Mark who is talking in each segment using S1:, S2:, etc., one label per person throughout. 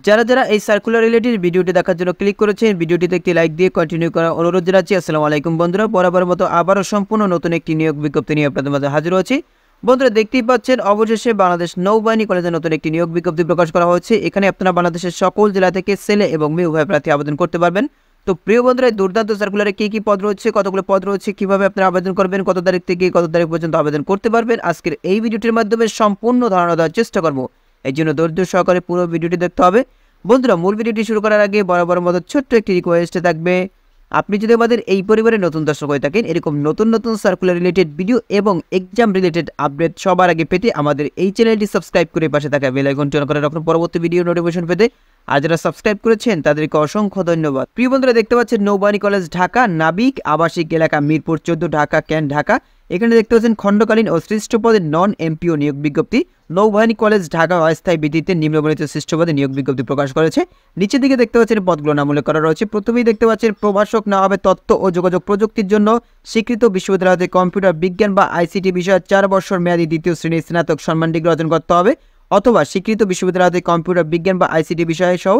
S1: যারা এই circular related ভিডিওটি দেখার জন্য ক্লিক করেছেন, ভিডিওটিতে একটি লাইক দিয়ে কন্টিনিউ করার অনুরোধ জানাচ্ছি। আসসালামু আলাইকুম বন্ধুরা, বরাবর মতো আবারও সম্পূর্ণ নতুন একটি নিয়োগ বিজ্ঞপ্তি নিয়ে আপনাদের মাঝে হাজির হয়েছি। বন্ধুরা দেখতেই পাচ্ছেন, অবশেষে বাংলাদেশ নৌবাহিনী কলেজে নতুন একটি নিয়োগ বিজ্ঞপ্তি প্রকাশ করা হয়েছে। এখানে আপনারা বাংলাদেশের সকল জেলা থেকে ছেলে এবং মেয়ে উভয় প্রার্থী আবেদন করতে পারবেন। তো প্রিয় বন্ধুরা, দুর্দান্ত সার্কুলারে কি পদ রয়েছে, কতগুলো পদ রয়েছে, কিভাবে আপনারা আবেদন করবেন, কত তারিখ থেকে কত তারিখ পর্যন্ত আবেদন করতে পারবেন, আজকের এই ভিডিওটির মাধ্যমে সম্পূর্ণ ধারণা দেওয়ার চেষ্টা করব। এই জন্য ধৈর্য সহকারে পুরো ভিডিওটি দেখতে হবে। বন্ধুরা, মূল ভিডিওটি শুরু করার আগে বরাবর মতো ছোট্ট একটি রিকোয়েস্ট থাকবে, আপনি যদি আমাদের এই পরিবারের নতুন দর্শক হয়ে থাকেন, এরকম নতুন সার্কুলার রিলেটেড ভিডিও এবং এক্সাম রিলেটেড আপডেট সবার আগে পেতে আমাদের এই চ্যানেলটি সাবস্ক্রাইব করে পাশে থাকা বেল আইকনটি অন করে রাখুন পরবর্তী ভিডিও নোটিফিকেশন পেতে। আর যারা সাবস্ক্রাইব করেছেন তাদেরকে অসংখ্য ধন্যবাদ। প্রিয় বন্ধুরা, দেখতে পাচ্ছেন নৌবাহিনী কলেজ ঢাকা, নাবিক আবাসিক এলাকা, মিরপুর 14, ঢাকা ক্যান্ট, ঢাকা। এখানে দেখতে পাচ্ছেন খণ্ডকালীন ও সৃষ্ট পদে নন এমপিও নিয়োগ বিজ্ঞপ্তি। নৌবাহিনী কলেজ ঢাকা অস্থায়ী ভিত্তিতে নিম্নবর্ণিত সৃষ্ট পদে নিয়োগ বিজ্ঞপ্তি প্রকাশ করেছে। নিচের দিকে দেখতে পাচ্ছেন পদগুলো নাম উল্লেখ করা রয়েছে। প্রথমেই দেখতে পাচ্ছেন প্রভাষক না হবে তথ্য ও যোগাযোগ প্রযুক্তির জন্য স্বীকৃত বিশ্ববিদ্যালয় হতে কম্পিউটার বিজ্ঞান বা আইসিটি বিষয়ে 4 বছর মেয়াদী দ্বিতীয় শ্রেণীর স্নাতক সম্মান ডিগ্রি অর্জন করতে হবে, অথবা স্বীকৃত বিশ্ববিদ্যালয় হতে কম্পিউটার বিজ্ঞান বা আইসিটি বিষয়ে সহ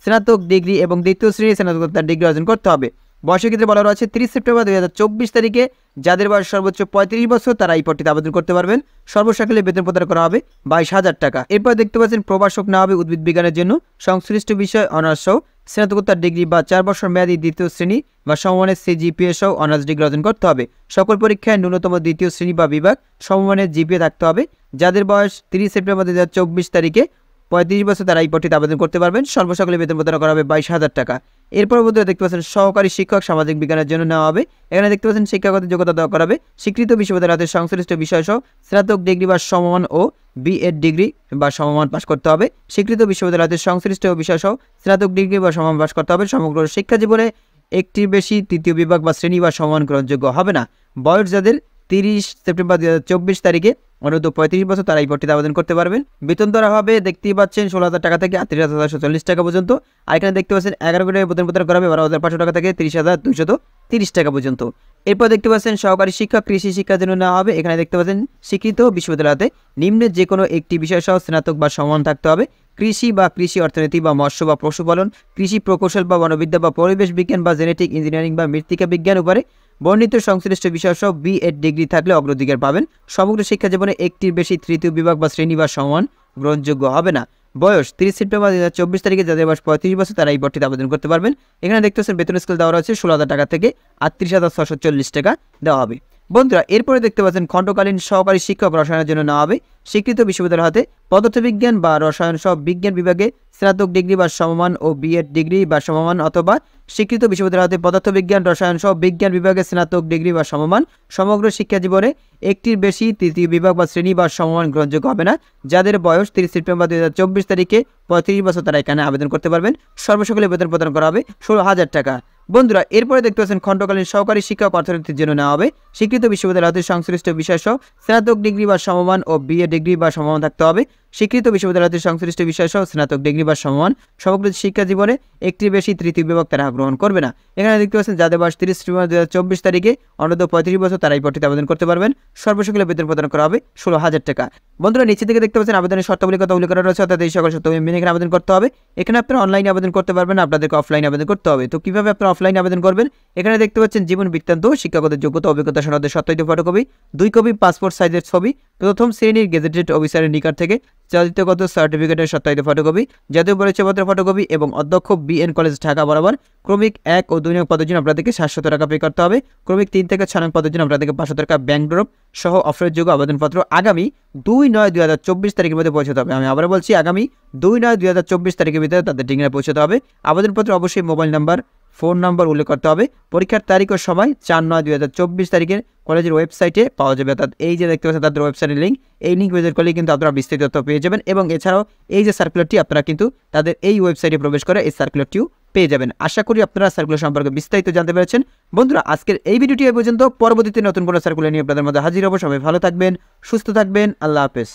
S1: স্নাতক ডিগ্রি এবং দ্বিতীয় শ্রেণীর স্নাতকোত্তর ডিগ্রি অর্জন করতে হবে। বয়সের ক্ষেত্রে বলা রয়েছে 30 সেপ্টেম্বর 2024 তারিখে যাদের বয়স সর্বোচ্চ 35 বছর তারা এই পদটিতে আবেদন করতে পারবেন। সর্বসাকুল্যে বেতন প্রদান করা হবে 22,000 টাকা। এরপর দেখতে পাচ্ছেন প্রভাষক না হবে উদ্ভিদ বিজ্ঞানের জন্য সংশ্লিষ্ট বিষয় অনার্স সহ স্নাতকোত্তর ডিগ্রি বা 4 বছর মেয়াদী দ্বিতীয় শ্রেণী বা সমমানের সিজিপিএ সহ অনার্স ডিগ্রি অর্জন করতে হবে। সকল পরীক্ষায় ন্যূনতম দ্বিতীয় শ্রেণী বা বিভাগ সমমানের জিপিএ থাকতে হবে। যাদের বয়স 30 সেপ্টেম্বর 2024 তারিখে 35 বছর তারা এই পদটিতে আবেদন করতে পারবেন। সর্বসাকুল্যে বেতন প্রদান করা হবে 22,000 টাকা। এরপর বন্ধুরা দেখতে পাচ্ছেন সহকারী শিক্ষক সামাজিক বিজ্ঞানের জন্য নেওয়া হবে। এখানে দেখতে পাচ্ছেন শিক্ষাগত যোগ্যতা দেওয়া করাবে স্বীকৃত বিশ্ববিদ্যালয়ের সংশ্লিষ্ট বিষয় সহ স্নাতক ডিগ্রি বা সমমান ও বিএড ডিগ্রি বা সমমান পাশ করতে হবে। স্বীকৃত বিশ্ববিদ্যালয়ের সংশ্লিষ্ট বিষয় সহ স্নাতক ডিগ্রি বা সমমান পাশ করতে হবে। সমগ্র শিক্ষা জীবনে একটির বেশি তৃতীয় বিভাগ বা শ্রেণী বা সমমান গ্রহণযোগ্য হবে না। বয়স যাদের 30 সেপ্টেম্বর 2024 তারিখে অনূর্ধ্ব 35 বছর তারা এই পদটিতে আবেদন করতে পারবেন। বেতন ধরা হবে দেখতেই পাচ্ছেন 16,000 টাকা থেকে 38,740 টাকা পর্যন্ত। আর এখানে দেখতে পাচ্ছেন 11 গ্রেডে বেতন প্রদান করা হবে 12,500 টাকা থেকে 30,230 টাকা পর্যন্ত। এরপর দেখতে পাচ্ছেন সহকারী শিক্ষক কৃষি শিক্ষার জন্য নেওয়া হবে। এখানে দেখতে পাচ্ছেন স্বীকৃত বিশ্ববিদ্যালয়তে নিম্নের যে কোনো একটি বিষয় সহ স্নাতক বা সমান থাকতে হবে। কৃষি বা কৃষি অর্থনীতি বা মৎস্য বা পশুপালন, কৃষি প্রকৌশল বা বনবিদ্যা বা পরিবেশ বিজ্ঞান বা জেনেটিক ইঞ্জিনিয়ারিং বা মৃত্তিকা বিজ্ঞান উপরে বর্ণিত সংশ্লিষ্ট বিষয় সহ বিএড ডিগ্রি থাকলে অগ্রাধিকার পাবেন। সমগ্র শিক্ষা জীবনে একটির বেশি তৃতীয় বিভাগ বা শ্রেণী বা সমান গ্রহণযোগ্য হবে না। বয়স 30 সেপ্টেম্বর 2024 তারিখে যাদের বয়স 35 বছর তারা এই পদটিতে আবেদন করতে পারবেন। এখানে দেখতে পাচ্ছেন বেতন স্কেল দেওয়া রয়েছে 16,000 টাকা থেকে 38,640 টাকা দেওয়া হবে। বন্ধুরা, এরপরে দেখতে পাচ্ছেন খণ্ডকালীন সহকারী শিক্ষক রসায়নের জন্য নেওয়া হবে। স্বীকৃত বিশ্ববিদ্যালয় হতে পদার্থবিজ্ঞান বা রসায়ন সহ বিজ্ঞান বিভাগে স্নাতক ডিগ্রি বা সমমান ও বিএড ডিগ্রি বা সমমান, অথবা স্বীকৃত বিশ্ববিদ্যালয় হতে পদার্থবিজ্ঞান রসায়ন সহ বিজ্ঞান বিভাগে স্নাতক ডিগ্রি বা সমমান। সমগ্র শিক্ষা জীবনে একটির বেশি তৃতীয় বিভাগ বা শ্রেণী বা সমমান গ্রহণযোগ্য হবে না। যাদের বয়স 30 সেপ্টেম্বর 2024 তারিখে 35 বছর তারা এখানে আবেদন করতে পারবেন। সর্বসকলে বেতন প্রদান করা হবে 16,000 টাকা। বন্ধুরা, এরপরে দেখতে পাচ্ছেন খণ্ডকালীন সহকারী শিক্ষক অর্থনীতির জন্য নেওয়া হবে। স্বীকৃত বিশ্ববিদ্যালয় হতে সংশ্লিষ্ট বিষয় সহ স্নাতক ডিগ্রি বা সমমান ও বিএ ডিগ্রি বা সমমান থাকতে হবে। স্বীকৃত বিশ্ববিদ্যালয় হতে সংশ্লিষ্ট বিষয় সহ স্নাতক ডিগ্রি বা সমমান। সমগ্র শিক্ষা জীবনে একটির বেশি তৃতীয় বিভাগ তারা গ্রহণ করবে না। এখানে দেখতে পাচ্ছেন যাদের বয়স 30 সেপ্টেম্বর 2024 তারিখে অনূর্ধ্ব 35 বছর তারা এই পদটিতে আবেদন করতে পারবেন। সর্বসকলে বেতন প্রদান করা হবে 16,000 টাকা। বন্ধুরা, নিচে থেকে দেখতে পাচ্ছেন আবেদনের শর্তাবলী কথা উল্লেখ করা রয়েছে, অর্থাৎ এই সকল শর্তাবলী মেনে এখানে আবেদন করতে হবে। এখানে আপনারা অনলাইনে আবেদন করতে পারবেন, আপনাদেরকে অফলাইনে আবেদন করতে হবে। তো কিভাবে আপনারা অফলাইনে আবেদন করবেন? এখানে দেখতে পাচ্ছেন জীবন বৃত্তান্ত, শিক্ষাগত যোগ্যতা, অভিজ্ঞতা সনদের সত্যায়িত ফটোকপি, 2 কপি পাসপোর্ট সাইজের ছবি, প্রথম শ্রেণীর গেজেটেড অফিসারের নিকট থেকে জাতীয়গত সার্টিফিকেটের সত্যায়িত ফটোকপি, জাতীয় পরিচয়পত্রের ফটোকপি এবং অধ্যক্ষ বিএন কলেজ ঢাকা বরাবর ক্রমিক 1 ও 2 নং পদের জন্য আপনাদেরকে 700 টাকা পে করতে হবে। ক্রমিক 3 থেকে 6 নং পদের জন্য আপনাদেরকে 500 টাকা ব্যাংক ড্রপ সহ অফারের আবেদনপত্র আগামী 2/9/2024 তারিখের মধ্যে পৌঁছাতে হবে। আমি আবার বলছি, আগামী 2/9/2024 তারিখের ভিতরে তাদের ঠিকানায় পৌঁছাতে হবে। আবেদনপত্র অবশ্যই মোবাইল নাম্বার, ফোন নাম্বার উল্লেখ করতে হবে। পরীক্ষার তারিখ ও সময় 4/9/2024 তারিখের কলেজের ওয়েবসাইটে পাওয়া যাবে, অর্থাৎ এই যে দেখতে পাচ্ছেন তাদের ওয়েবসাইটের লিঙ্ক, এই লিঙ্ক ভিজিট করলে কিন্তু আপনারা বিস্তারিত তথ্য পেয়ে যাবেন। এবং এছাড়াও এই যে সার্কুলারটি আপনারা কিন্তু তাদের এই ওয়েবসাইটে প্রবেশ করে এই সার্কুলারটিও পেয়ে যাবেন। আশা করি আপনারা সার্কুলার সম্পর্কে বিস্তারিত জানতে পেরেছেন। বন্ধুরা, আজকের এই ভিডিওটি এই পর্যন্ত। পরবর্তীতে নতুন কোনো সার্কুলার নিয়ে আপনাদের মধ্যে হাজির হব। সবাই ভালো থাকবেন, সুস্থ থাকবেন। আল্লাহ হাফেজ।